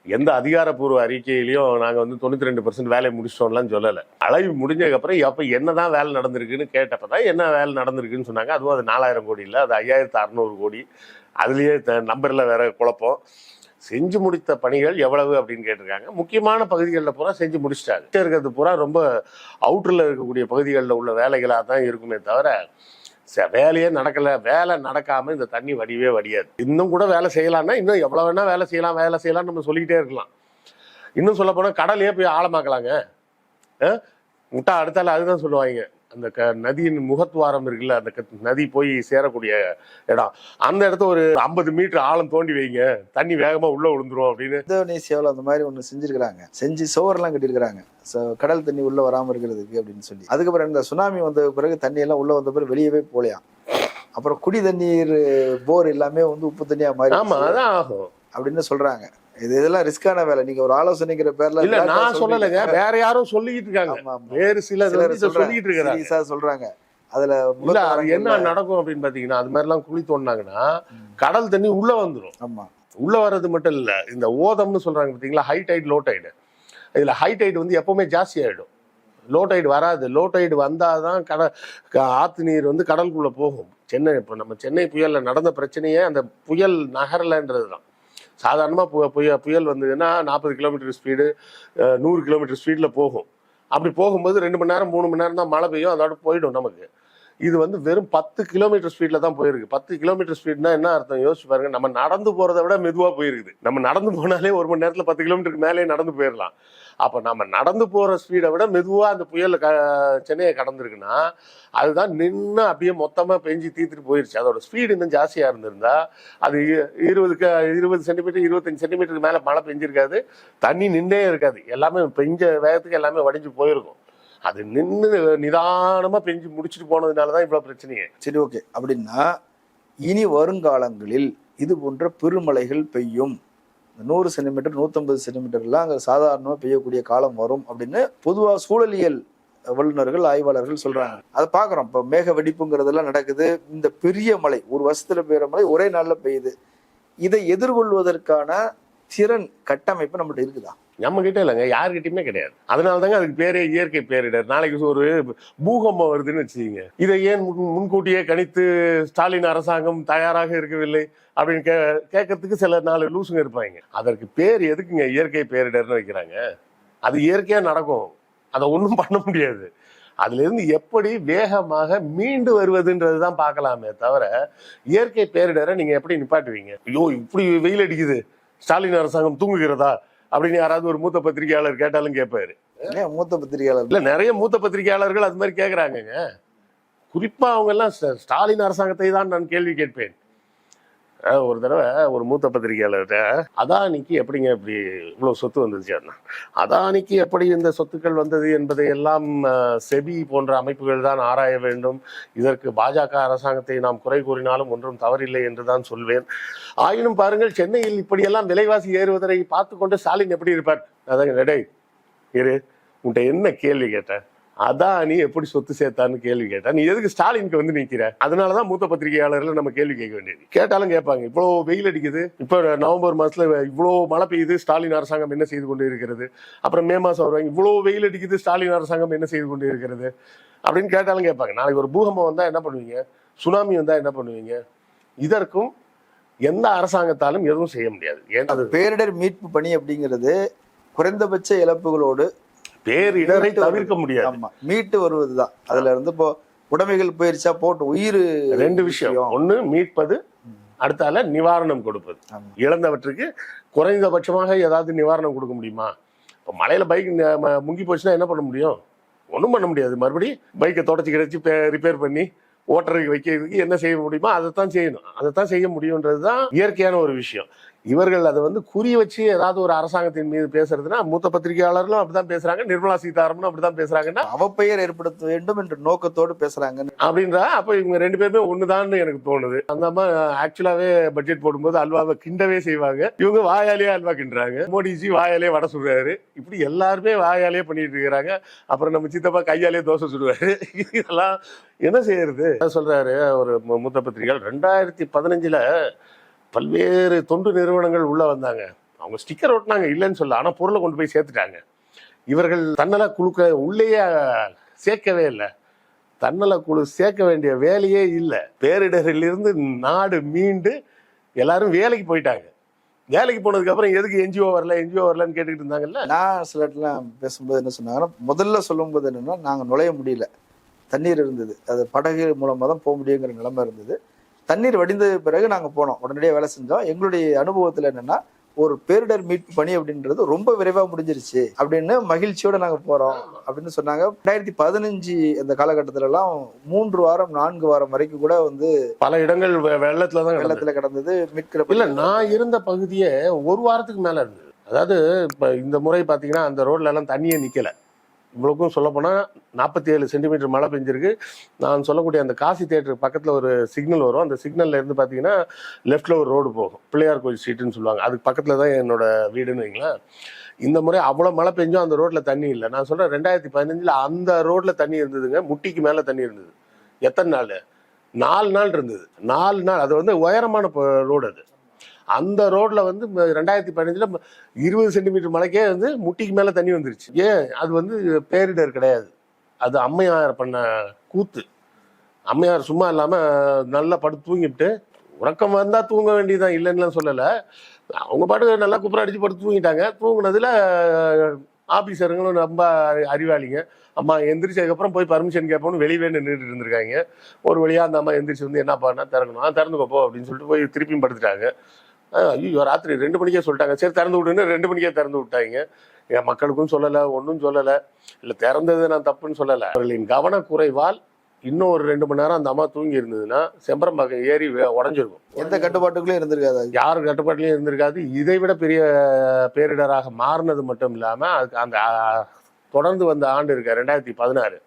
எந்த அதிகாரப்பூர்வ அறிக்கையிலையும் நாங்கள் வந்து 92% வேலையை முடிச்சிட்டோம்லாம் சொல்லலை. அளவு முடிஞ்சதுக்கப்புறம் அப்போ என்னதான் வேலை நடந்திருக்குன்னு கேட்டப்பதான் என்ன வேலை நடந்திருக்குன்னு சொன்னாங்க. அதுவும் அது 4000 கோடி இல்லை, அது 5600 கோடி. அதுலேயே நம்பரில் வேற குழப்பம். செஞ்சு முடித்த பணிகள் எவ்வளவு அப்படின்னு கேட்டிருக்காங்க. முக்கியமான பகுதிகளில் பூரா செஞ்சு முடிச்சிட்டாங்க. இருக்கிறது பூரா ரொம்ப அவுட்டரில் இருக்கக்கூடிய பகுதிகளில் உள்ள வேலைகளாக தான் இருக்குமே தவிர வேலையே நடக்கல, வேலை நடக்காம இந்த தண்ணி வடியவே வடியாது. இன்னும் கூட வேலை செய்யலாம்னா இன்னும் எவ்வளவு வேணா வேலை செய்யலாம் நம்ம சொல்லிக்கிட்டே இருக்கலாம். இன்னும் சொல்ல போனா கடலையே போய் ஆழமாக்கலாங்க. முட்டா அடுத்தால அதுதான் சொல்லுவாங்க, அந்த நதியின் முகத்துவாரம் இருக்குல்ல, அந்த நதி போய் சேரக்கூடிய இடம், அந்த இடத்த ஒரு 50 மீட்டர் ஆழம் தோண்டி வைங்க, தண்ணி வேகமா உள்ள விழுந்துரும் அப்படின்னு. இந்தோனேசியாவில் அந்த மாதிரி ஒன்று செஞ்சிருக்கிறாங்க, செஞ்சு சோரெல்லாம் கட்டியிருக்கிறாங்க கடல் தண்ணி உள்ள வராமல் இருக்கிறதுக்கு அப்படின்னு சொல்லி. அதுக்கப்புறம் இந்த சுனாமி வந்த பிறகு தண்ணி எல்லாம் உள்ள வந்த பிறகு வெளியவே போலையாம். அப்புறம் குடி தண்ணீர் போர் எல்லாமே வந்து உப்பு தண்ணியா மாறி அதான் ஆகும் அப்படின்னு சொல்றாங்க. இதெல்லாம் ரிஸ்கான வேலை. நீங்க ஒரு ஆலோசனைங்கிற பேர்ல இல்ல, நான் சொல்லலைங்க, வேற யாரும் சொல்லிக்கிட்டு இருக்காங்க, வேறு சில சொல்லிட்டு இருக்காங்க சொல்றாங்க. அதுல இல்ல அது என்ன நடக்கும் அப்படின்னு பாத்தீங்கன்னா, அது மாதிரி எல்லாம் குழி தோண்டினாங்கன்னா கடல் தண்ணி உள்ள வந்துடும். ஆமா, உள்ள வர்றது மட்டும் இல்ல, இந்த ஓதம்னு சொல்றாங்க பாத்தீங்களா, ஹை டைட் லோ டைடு. இதுல ஹை டைடு வந்து எப்பவுமே ஜாஸ்தி ஆயிடும், லோ டைடு வராது. லோ டைடு வந்தாதான் ஆத்து நீர் வந்து கடலுக்குள்ள போகும். சென்னை இப்போ நம்ம சென்னை புயல்ல நடந்த பிரச்சனையே அந்த புயல் நகரலன்றது தான். சாதாரணமாக புயல் வந்ததுன்னா 40 கிலோமீட்டர் ஸ்பீடு, 100 கிலோமீட்டர் ஸ்பீடில் போகும். அப்படி போகும்போது 2 மணி நேரம் 3 மணி நேரம் தான் மழை பெய்யும், அதோட போயிடும் நமக்கு. இது வந்து வெறும் 10 கிலோமீட்டர் ஸ்பீடில் தான் போயிருக்கு. 10 கிலோமீட்டர் ஸ்பீட்னா என்ன அர்த்தம் யோசிச்சு பாருங்க. நம்ம நடந்து போகிறத விட மெதுவாக போயிருக்குது. நம்ம நடந்து போனாலே 1 மணி நேரத்தில் 10 கிலோமீட்டருக்கு மேலே நடந்து போயிடலாம். அப்போ நம்ம நடந்து போகிற ஸ்பீடை விட மெதுவாக அந்த புயல் சென்னையை கடந்திருக்குன்னா அதுதான் நின்று அப்படியே மொத்தமாக பெஞ்சு தீர்த்துட்டு போயிருச்சு. அதோட ஸ்பீடு இன்னும் ஜாஸ்தியாக இருந்திருந்தா அது 20 சென்டிமீட்டர் 25 சென்டிமீட்டருக்கு மேலே மழை பெஞ்சிருக்காது, தண்ணி நின்றே இருக்காது, எல்லாமே பெஞ்ச வேகத்துக்கு எல்லாமே வடிஞ்சு போயிருக்கும். அது நின்று நிதானமாக பெஞ்சு முடிச்சுட்டு போனதுனால தான் இவ்வளோ பிரச்சனையே. சரி, ஓகே. அப்படின்னா இனி வருங்காலங்களில் இது போன்ற பெருமழைகள் பெய்யும், 100 சென்டிமீட்டர் 150 சென்டிமீட்டர்லாம் அங்கே சாதாரணமாக பெய்யக்கூடிய காலம் வரும் அப்படின்னு பொதுவாக சூழலியல் வல்லுநர்கள் ஆய்வாளர்கள் சொல்றாங்க. அதை பார்க்குறோம். இப்போ மேக வெடிப்புங்கிறதெல்லாம் நடக்குது. இந்த பெரிய மழை ஒரு வருஷத்துல பெய்யுற மழை ஒரே நாளில் பெய்யுது. இதை எதிர்கொள்வதற்கான திறன் கட்டமைப்பு நம்மகிட்ட இருக்குதா? நம்ம கிட்ட இல்லைங்க, யாருக்கிட்டையுமே கிடையாது. அதனால தாங்க அதுக்கு பேரே இயற்கை பேரிடர். நாளைக்கு ஒரு பூகம்பம் வருதுன்னு வச்சுக்கீங்க, இதை ஏன் முன்கூட்டியே கணித்து ஸ்டாலின் அரசாங்கம் தயாராக இருக்கவில்லை அப்படின்னு கேட்கறதுக்கு சில 4 லூசுங்க இருப்பாங்க. அதற்கு பேர் எதுக்குங்க இயற்கை பேரிடர்னு வைக்கிறாங்க? அது இயற்கையா நடக்கும், அதை ஒன்றும் பண்ண முடியாது. அதுல இருந்து எப்படி வேகமாக மீண்டு வருவதுன்றது தான் பார்க்கலாமே தவிர இயற்கை பேரிடரை நீங்க எப்படி நிப்பாட்டுவீங்க? ஐயோ இப்படி வெயில் அடிக்குது, ஸ்டாலின் அரசாங்கம் தூங்குகிறதா அப்படின்னு யாராவது ஒரு மூத்த பத்திரிகையாளர் கேட்டாலும் கேட்பாரு. மூத்த பத்திரிகையாளர் இல்ல, நிறைய மூத்த பத்திரிகையாளர்கள் அது மாதிரி கேட்கறாங்க. குறிப்பா அவங்க எல்லாம் ஸ்டாலின் அரசாங்கத்தை தான் நான் கேள்வி கேட்பேன். ஒரு தடவை ஒரு மூத்த பத்திரிகையாளர்கிட்ட, அதானிக்கு எப்படிங்க இப்படி இவ்வளவு சொத்து வந்துச்சு, அதானிக்கு எப்படி இந்த சொத்துக்கள் வந்தது என்பதை எல்லாம் செபி போன்ற அமைப்புகள் தான் ஆராய வேண்டும், இதற்கு பாஜக அரசாங்கத்தை நாம் குறை கூறினாலும் ஒன்றும் தவறில்லை என்றுதான் சொல்வேன். ஆயினும் பாருங்கள், சென்னையில் இப்படியெல்லாம் விலைவாசி ஏறுவதை பார்த்து கொண்டு ஸ்டாலின் எப்படி இருப்பார்? அதாங்க டேய் இரு, உன்கிட்ட என்ன கேள்வி கேட்டேன், அதானி எப்படி சொத்து சேர்த்தான்னு கேள்வி கேட்டா நீ எதுக்கு ஸ்டாலினுக்கு வந்து நிற்கிற? அதனாலதான் மூத்த பத்திரிகையாளர்கள் நம்ம கேள்வி கேட்க வேண்டியது. கேட்டாலும் கேட்பாங்க, இவ்வளோ வெயில் அடிக்குது, இப்போ நவம்பர் மாசத்துல இவ்வளோ மழை பெய்யுது, ஸ்டாலின் அரசாங்கம் என்ன செய்து கொண்டு இருக்கிறது? அப்புறம் மே மாசம் வருவாங்க, இவ்வளோ வெயில் அடிக்குது, ஸ்டாலின் அரசாங்கம் என்ன செய்து கொண்டு இருக்கிறது அப்படின்னு கேட்டாலும் கேட்பாங்க. நாளைக்கு ஒரு பூகம்பம் வந்தா என்ன பண்ணுவீங்க? சுனாமி வந்தா என்ன பண்ணுவீங்க? இதற்கும் எந்த அரசாங்கத்தாலும் எதுவும் செய்ய முடியாது. ஏன்னா அது பேரிடர் மீட்பு பணி அப்படிங்கிறது குறைந்தபட்ச இழப்புகளோடு பேரிடரை தவிர்க்க முடியாது, மீட்டு வருவதுதான். அதுல இருந்து இப்போ உடைமைகள் போயிருச்சா போட்டு உயிர் 2 விஷயம். ஒண்ணு மீட்பது, அடுத்தால நிவாரணம் கொடுப்பது. இழந்தவற்றுக்கு குறைந்தபட்சமாக ஏதாவது நிவாரணம் கொடுக்க முடியுமா? இப்போ மழையில பைக் முங்கி போச்சுன்னா என்ன பண்ண முடியும்? ஒன்றும் பண்ண முடியாது. மறுபடியும் பைக்கை தொடச்சி கிடைச்சி ரிப்பேர் பண்ணி ஓட்டருக்கு வைக்கிறதுக்கு என்ன செய்ய முடியுமோ அதைத்தான் செய்யணும். அதைத்தான் செய்ய முடியும்ன்றது தான் இயற்கையான ஒரு விஷயம். இவர்கள் அதை வந்து குறி வச்சு ஏதாவது ஒரு அரசாங்கத்தின் மீது பேசுறதுன்னா, மூத்த பத்திரிகையாளர்களும் அப்படிதான் பேசுறாங்க, நிர்மலா சீதாராமனும் அப்படிதான் பேசுறாங்கன்னா, அவப்பெயர் ஏற்படுத்த வேண்டும் என்ற நோக்கத்தோடு பேசுறாங்க அப்படின்றா. அப்ப இவங்க 2 பேருமே ஒண்ணுதான்னு எனக்கு தோணுது. அந்த அம்மா ஆக்சுவலாவே பட்ஜெட் போடும்போது அல்வாவை கிண்டவே செய்வாங்க, இவங்க வாயாலேயே அல்வா கிண்டுறாங்க. மோடிஜி வாயாலே வடை சுடுறாரு, இப்படி எல்லாருமே வாயாலே பண்ணிட்டு இருக்கிறாங்க. அப்புறம் நம்ம சித்தப்பா கையாலே தோசை சுடுவாரு. இதெல்லாம் என்ன செய்யறது? சொல்றாரு ஒரு மூத்த பத்திரிகையாளர், 2015 பல்வேறு தொண்டு நிறுவனங்கள் உள்ள வந்தாங்க, அவங்க ஸ்டிக்கர் ஒட்டினாங்க, இல்லைன்னு சொல்ல, ஆனா பொருளை கொண்டு போய் சேர்த்துட்டாங்க. இவர்கள் தன்னல குழுக்க உள்ளேயே சேர்க்கவே இல்லை, தன்னல குழு சேர்க்க வேண்டிய வேலையே இல்லை. பேரிடரிலிருந்து நாடு மீண்டு எல்லாரும் வேலைக்கு போயிட்டாங்க. வேலைக்கு போனதுக்கு அப்புறம் எதுக்கு என்ஜிஓ வரலன்னு கேட்டுக்கிட்டு இருந்தாங்கல்ல. நான் சில இடத்துல பேசும்போது என்ன சொன்னாங்கன்னா, முதல்ல சொல்லும் போது என்னன்னா, நாங்க நுழைய முடியல, தண்ணீர் இருந்தது. அது படகு மூலமாக தான் போக முடியுங்கிற நிலைமை இருந்தது. தண்ணீர் வடிந்த பிறகு நாங்கள் போனோம், உடனடியாக வேலை செஞ்சோம். எங்களுடைய அனுபவத்தில் என்னன்னா, ஒரு பேரிடர் மீட்பு பணி அப்படின்றது ரொம்ப விரைவாக முடிஞ்சிருச்சு அப்படின்னு மகிழ்ச்சியோட நாங்கள் போகிறோம் அப்படின்னு சொன்னாங்க. 2015 அந்த காலகட்டத்திலலாம் 3 வாரம் 4 வாரம் வரைக்கும் கூட வந்து பல இடங்கள் வெள்ளத்துல கிடந்தது. மீட்கிற இல்ல, நான் இருந்த பகுதியே 1 வாரத்துக்கு மேல இருந்தது. அதாவது இப்ப இந்த முறை பாத்தீங்கன்னா அந்த ரோட்ல எல்லாம் தண்ணியே நிக்கல. இவ்வளவுக்கும் சொல்ல போனா 47 சென்டிமீட்டர் மழை பெஞ்சிருக்கு. நான் சொல்லக்கூடிய அந்த காசி தியேட்டர் பக்கத்துல ஒரு சிக்னல் வரும். அந்த சிக்னல்ல இருந்து பாத்தீங்கன்னா லெஃப்ட்ல ஒரு ரோடு போகும், பிள்ளையார் கோயில் ஸ்ட்ரீட்னு சொல்லுவாங்க. அதுக்கு பக்கத்துல தான் என்னோட வீடுன்னு வைங்களேன். இந்த முறை அவ்வளவு மழை பெஞ்சும் அந்த ரோட்ல தண்ணி இல்லை. நான் சொல்றேன் 2015 அந்த ரோட்ல தண்ணி இருந்ததுங்க, முட்டிக்கு மேல தண்ணி இருந்தது. எத்தனை நாள்? 4 நாள் இருந்தது. 4 நாள். அது வந்து உயரமான ரோடு. அது அந்த ரோட்ல வந்து 2015 20 சென்டிமீட்டர் மழைக்கே வந்து முட்டிக்கு மேல தண்ணி வந்துருச்சு. ஏன்? அது வந்து பேரிடர் கிடையாது, அது அம்மையார் பண்ண கூத்து. அம்மையார் சும்மா இல்லாம நல்லா படுத்து தூங்கிட்டு, உறக்கம் வந்தா தூங்க வேண்டியதான், இல்லைன்னு சொல்லல. அவங்க பாட்டு நல்லா குப்புற அடிச்சு படுத்து தூங்கிட்டாங்க. தூங்குனதுல ஆபீசருங்களும் ரொம்ப அறிவாளிங்க. அம்மா எந்திரிச்சதுக்கப்புறம் போய் பர்மிஷன் கேட்போம்னு வெளியே நின்றுட்டு இருந்திருக்காங்க. ஒரு வழியா அந்த அம்மா எந்திரிச்சு வந்து என்ன பண்ணா திறக்கணும், திறந்துக்கோப்போ அப்படின்னு சொல்லிட்டு போய் திருப்பியும் படுத்துட்டாங்க. ஐயோ, ராத்திரி 2 மணிக்கே சொல்லிட்டாங்க. சரி திறந்து விடுன்னு 2 மணிக்கே திறந்து விட்டாங்க. என் மக்களுக்கும் சொல்லலை, ஒன்றும் சொல்லலை. இல்லை, திறந்தது நான் தப்புன்னு சொல்லலை. அவர்களின் கவனக்குறைவால் இன்னும் ஒரு 2 மணி நேரம் அந்த அம்மா தூங்கி இருந்ததுன்னா செம்பரம்பாக்கம் ஏறி உடஞ்சிருக்கும். எந்த கட்டுப்பாட்டுக்குள்ளேயும் இருந்திருக்காது, யார் கட்டுப்பாட்டுலையும் இருந்திருக்காது. இதை விட பெரிய பேரிடராக மாறினது மட்டும் இல்லாமல் அதுக்கு அந்த தொடர்ந்து வந்த ஆண்டு இருக்க 2016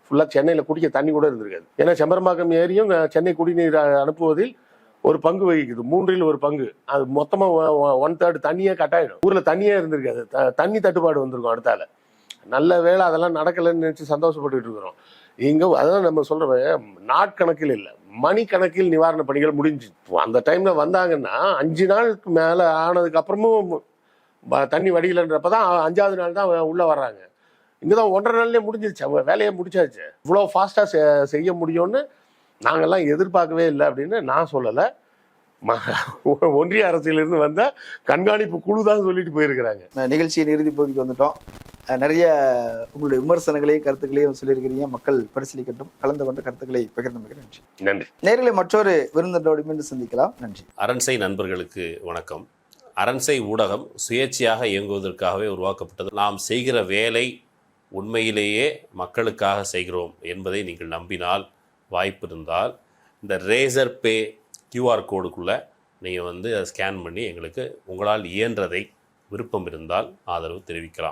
ஃபுல்லாக சென்னையில் குடிக்க தண்ணி கூட இருந்திருக்காது. ஏன்னா செம்பரம்பாக்கம் ஏரியும் சென்னை குடிநீர் அனுப்புவதில் ஒரு பங்கு வகிக்குது, 3ல் 1 பங்கு. அது மொத்தமாக 1/3 தண்ணியே கட்டாயிடும். ஊரில் தண்ணியே இருந்திருக்காது, தண்ணி தட்டுப்பாடு வந்திருக்கும் அடுத்தால. நல்ல வேளை அதெல்லாம் நடக்கலைன்னு நினச்சி சந்தோஷப்பட்டுக்கிட்டு இருக்கிறோம். இங்கே அதான் நம்ம சொல்கிறோம், நாட்கணக்கில் இல்லை, மணிக்கணக்கில் நிவாரண பணிகள் முடிஞ்சு. அந்த டைமில் வந்தாங்கன்னா 5 நாளுக்கு மேலே ஆனதுக்கு அப்புறமும் தண்ணி வடிகலைன்றப்ப தான் 5ஆவது நாள் தான் உள்ளே வர்றாங்க. இங்கே தான் 1.5 நாள்லேயே முடிஞ்சிருச்சு, அவங்க வேலையை முடிச்சாச்சு. இவ்வளோ ஃபாஸ்ட்டாக செய்ய முடியும்னு நாங்கள்லாம் எதிர்பார்க்கவே இல்லை அப்படின்னு நான் சொல்லலை. ஒன்றிய அரசியலிருந்து வந்த கண்காணிப்பு குழு தான் சொல்லிட்டு போயிருக்கிறாங்க. நிகழ்ச்சியின் இறுதி பகுதிக்கு வந்துட்டோம். நிறைய உங்களுடைய விமர்சனங்களையும் கருத்துக்களையும் சொல்லியிருக்கிறீங்க. மக்கள் பரிசீலிக்கட்டும். கலந்து கொண்ட கருத்துக்களை பகிர்ந்து நன்றி. நன்றி. நேர்களை மற்றொரு விருந்தினரோடு மீண்டும் சந்திக்கலாம். நன்றி. அரண்சை நண்பர்களுக்கு வணக்கம். அரண்சை ஊடகம் சுயேட்சையாக இயங்குவதற்காகவே உருவாக்கப்பட்டது. நாம் செய்கிற வேலை உண்மையிலேயே மக்களுக்காக செய்கிறோம் என்பதை நீங்கள் நம்பினால், வாய்ப்பு இருந்தால் இந்த ரேசர் பே QR கோடுக்குள்ளே நீங்கள் வந்து அதை ஸ்கேன் பண்ணி எங்களுக்கு உங்களால் இயன்றதை விருப்பம் இருந்தால் ஆதரவு தெரிவிக்கலாம்.